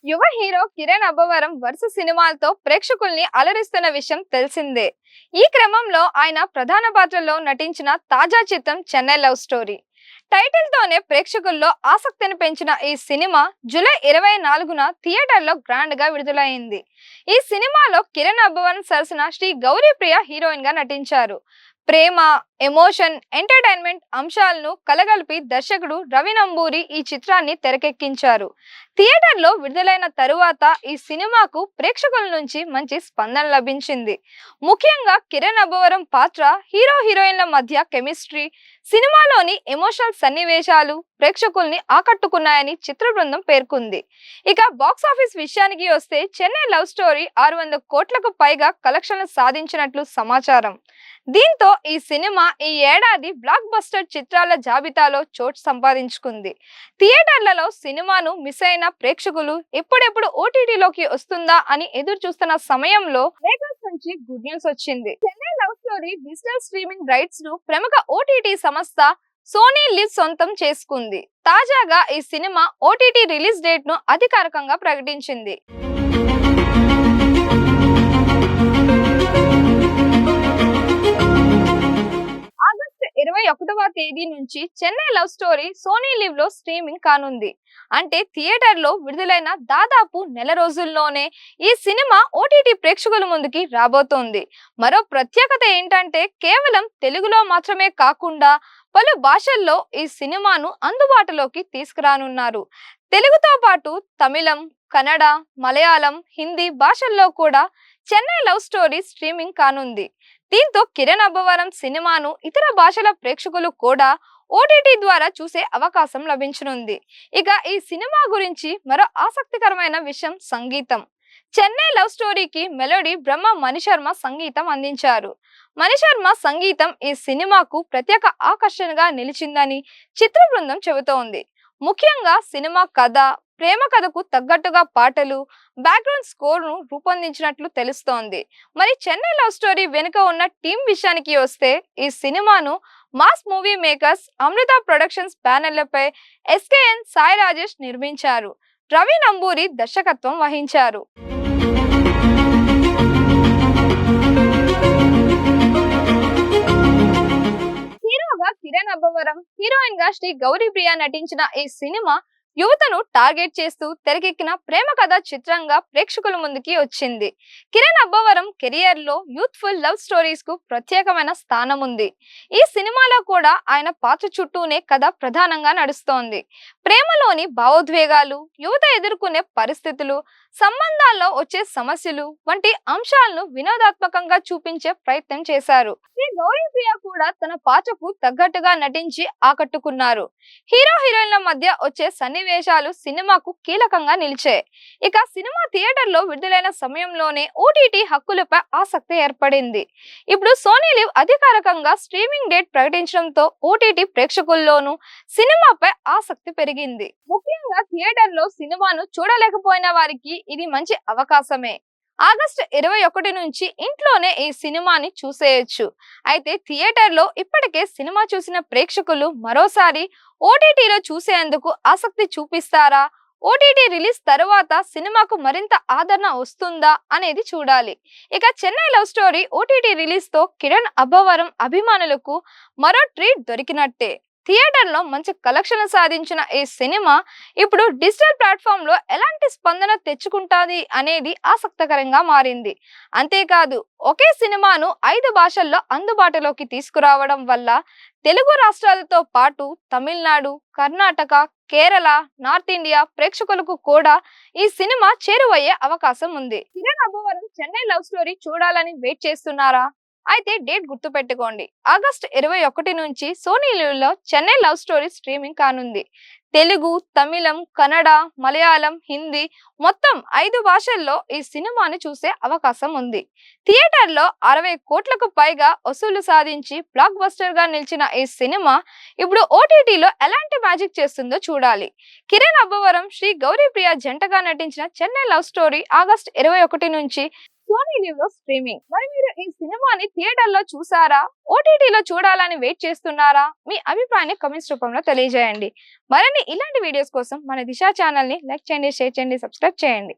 యువ హీరో కిరణ్ అబ్బవరం వరుస సినిమాలతో ప్రేక్షకుల్ని అలరిస్తున్న విషయం తెలిసిందే. ఈ క్రమంలో ఆయన ప్రధాన పాత్రలో నటించిన తాజా చిత్రం చెన్నై లవ్ స్టోరీ. టైటిల్ తోనే ప్రేక్షకుల్లో ఆసక్తిని పెంచిన ఈ సినిమా జూలై 24న థియేటర్లో గ్రాండ్ గా విడుదలైంది. ఈ సినిమాలో కిరణ్ అబ్బవరం సరసన శ్రీ గౌరీప్రియ హీరోయిన్ గా నటించారు. ప్రేమ, ఎమోషన్, ఎంటర్టైన్మెంట్ అంశాలను కలగలిపి దర్శకుడు రవి నంబూరి ఈ చిత్రాన్ని తెరకెక్కించారు. థియేటర్లో విడుదలైన తరువాత ఈ సినిమాకు ప్రేక్షకుల నుంచి మంచి స్పందన లభించింది. ముఖ్యంగా కిరణ్ అబ్బవరం పాత్ర, హీరో హీరోయిన్ల మధ్య కెమిస్ట్రీ, సినిమాలోని ఎమోషనల్ సన్నివేశాలు ప్రేక్షకుల్ని ఆకట్టుకున్నాయని చిత్ర బృందం పేర్కొంది. ఇక బాక్సాఫీస్ విషయానికి వస్తే చెన్నై లవ్ స్టోరీ 600 కోట్లకు పైగా కలెక్షన్లు సాధించినట్లు సమాచారం. దీంతో ఈ సినిమా ఈ ఏడాది బ్లాక్ బస్టర్ చిత్రాల జాబితాలో చోటు సంపాదించుకుంది. థియేటర్లలో సినిమాను మిస్ అయిన ప్రేక్షకులు ఎప్పుడెప్పుడు ఓటీటీలోకి వస్తుందా అని ఎదురు చూస్తున్న సమయంలో మేకర్స్ నుంచి గుడ్ న్యూస్ వచ్చింది. Chennai love story digital streaming rights ను ప్రముఖ ఓటీటీ సంస్థ సోనీ లివ్ సొంతం చేసుకుంది. తాజాగా ఈ సినిమా ఓటీటీ రిలీజ్ డేట్ ను అధికారికంగా ప్రకటించింది. ఆగస్టు 21వ తేదీ నుంచి Chennai love story Sony LIV లో స్ట్రీమింగ్ కానుంది. అంటే థియేటర్ లో విడుదలైన దాదాపు నెల రోజుల్లోనే ఈ సినిమా ఓటీటీ ప్రేక్షకుల ముందుకి రాబోతోంది. మరో ప్రత్యేకత ఏంటంటే కేవలం తెలుగులో మాత్రమే కాకుండా పలు భాషల్లో ఈ సినిమాను అందుబాటులోకి తీసుకురానున్నారు. తెలుగుతో పాటు తమిళం, కన్నడ, మలయాళం, హిందీ భాషల్లో కూడా చెన్నై లవ్ స్టోరీ స్ట్రీమింగ్ కానుంది. దీంతో కిరణ్ అబ్బవరం సినిమాను ఇతర భాషల ప్రేక్షకులు కూడా ఓటీటీ ద్వారా చూసే అవకాశం లభించనుంది. ఇక ఈ సినిమా గురించి మరో ఆసక్తికరమైన విషయం సంగీతం. చెన్నై లవ్ స్టోరీకి మెలోడీ బ్రహ్మ మణిశర్మ సంగీతం అందించారు. మణిశర్మ సంగీతం ఈ సినిమాకు ప్రత్యేక ఆకర్షణగా నిలిచిందని చిత్ర బృందం చెబుతోంది. ముఖ్యంగా సినిమా కథ, ప్రేమ కథకు తగ్గట్టుగా పాటలు, బ్యాక్గ్రౌండ్ స్కోర్ ను రూపొందించినట్లు తెలుస్తోంది. మరి చెన్నై లవ్ స్టోరీ వెనుక ఉన్న టీం విషయానికి వస్తే ఈ సినిమాను మాస్ మూవీ మేకర్స్ అమృత ప్రొడక్షన్స్ బ్యానర్లపై ఎస్కేఎన్ సాయి రాజేష్ నిర్మించారు. రవి నంబూరి దర్శకత్వం వహించారు. హీరోగా కిరణ్ అబ్బవరం, హీరోయిన్ గా శ్రీ గౌరీప్రియ నటించిన ఈ సినిమా యువతను టార్గెట్ చేస్తూ తెరకెక్కిన ప్రేమ కథ చిత్రంగా ప్రేక్షకుల ముందుకి వచ్చింది. కిరణ్ అబ్బవరం కెరియర్ లో యూత్ఫుల్ లవ్ స్టోరీస్ కు ప్రత్యేకమైన స్థానం ఉంది. ఈ సినిమాలో కూడా ఆయన పాత్ర చుట్టూనే కథ ప్రధానంగా నడుస్తోంది. ప్రేమలోని భావోద్వేగాలు, యువత ఎదుర్కొనే పరిస్థితులు, సంబంధాల్లో వచ్చే సమస్యలు వంటి అంశాలను వినోదాత్మకంగా చూపించే ప్రయత్నం చేశారు. శ్రీ గౌరీప్రియ కూడా తన పాత్రకు తగ్గట్టుగా నటించి ఆకట్టుకున్నారు. హీరో హీరోయిన్ల మధ్య వచ్చే సన్నివేశాలు సినిమాకు కీలకంగా నిలిచాయి. ఇక సినిమా థియేటర్ లో విడుదలైన సమయంలోనే ఓటీటీ హక్కులపై ఆసక్తి ఏర్పడింది. ఇప్పుడు సోనీ లివ్ అధికారికంగా స్ట్రీమింగ్ డేట్ ప్రకటించడంతో ఓటీటీ ప్రేక్షకుల్లోనూ సినిమాపై ఆసక్తి పెరిగింది. ముఖ్యంగా థియేటర్ లో సినిమాను చూడలేకపోయిన వారికి ఇది మంచి అవకాశమే. ఆగస్టు 21 నుంచి ఇంట్లోనే ఈ సినిమాని చూసేయొచ్చు. అయితే థియేటర్ లో ఇప్పటికే సినిమా చూసిన ప్రేక్షకులు మరోసారి ఓటీటీలో చూసేందుకు ఆసక్తి చూపిస్తారా? ఓటీటీ రిలీజ్ తరువాత సినిమాకు మరింత ఆదరణ వస్తుందా అనేది చూడాలి. ఇక Chennai love story OTT release తో కిరణ్ అబ్బవరం అభిమానులకు మరో ట్రీట్ దొరికినట్టే. థియేటర్ లో మంచి కలెక్షన్ సాధించిన ఈ సినిమా ఇప్పుడు డిజిటల్ ప్లాట్ఫామ్ లో ఎలాంటి స్పందన తెచ్చుకుంటాది అనేది ఆసక్తికరంగా మారింది. అంతేకాదు ఒకే సినిమాను 5 భాషల్లో అందుబాటులోకి తీసుకురావడం వల్ల తెలుగు రాష్ట్రాలతో పాటు తమిళనాడు, కర్ణాటక, కేరళ, నార్త్ ఇండియా ప్రేక్షకులకు కూడా ఈ సినిమా చేరువయ్యే అవకాశం ఉంది. కిరణ్ అబ్బవరం చెన్నై లవ్ స్టోరీ చూడాలని వెయిట్ చేస్తున్నారా? అయితే డేట్ గుర్తు పెట్టుకోండి. ఆగస్టు 21 నుంచి సోనీ లివ్ లో చెన్నై లవ్ స్టోరీ స్ట్రీమింగ్ కానుంది. తెలుగు, తమిళం, కన్నడ, మలయాళం, హిందీ మొత్తం 5 భాషల్లో ఈ సినిమాని చూసే అవకాశం ఉంది. థియేటర్ లో 60 కోట్లకు పైగా వసూలు సాధించి బ్లాక్ బస్టర్ గా నిలిచిన ఈ సినిమా ఇప్పుడు ఓటీటీలో ఎలాంటి మ్యాజిక్ చేస్తుందో చూడాలి. కిరణ్ అబ్బవరం, శ్రీ గౌరీప్రియ జంటగా నటించిన చెన్నై లవ్ స్టోరీ ఆగస్టు 21 నుంచి సోనీ లివ్ లో స్ట్రీమింగ్. మరి మీరు మీరు ఈ సినిమాని థియేటర్ లో చూసారా, ఓటీటీలో చూడాలని వెయిట్ చేస్తున్నారా? మీ అభిప్రాయాన్ని కామెంట్స్ రూపంలో తెలియజేయండి. మరిన్ని ఇలాంటి వీడియోస్ కోసం మన దిశ ఛానల్ ని లైక్ చేయండి, షేర్ చేయండి, సబ్స్క్రైబ్ చేయండి.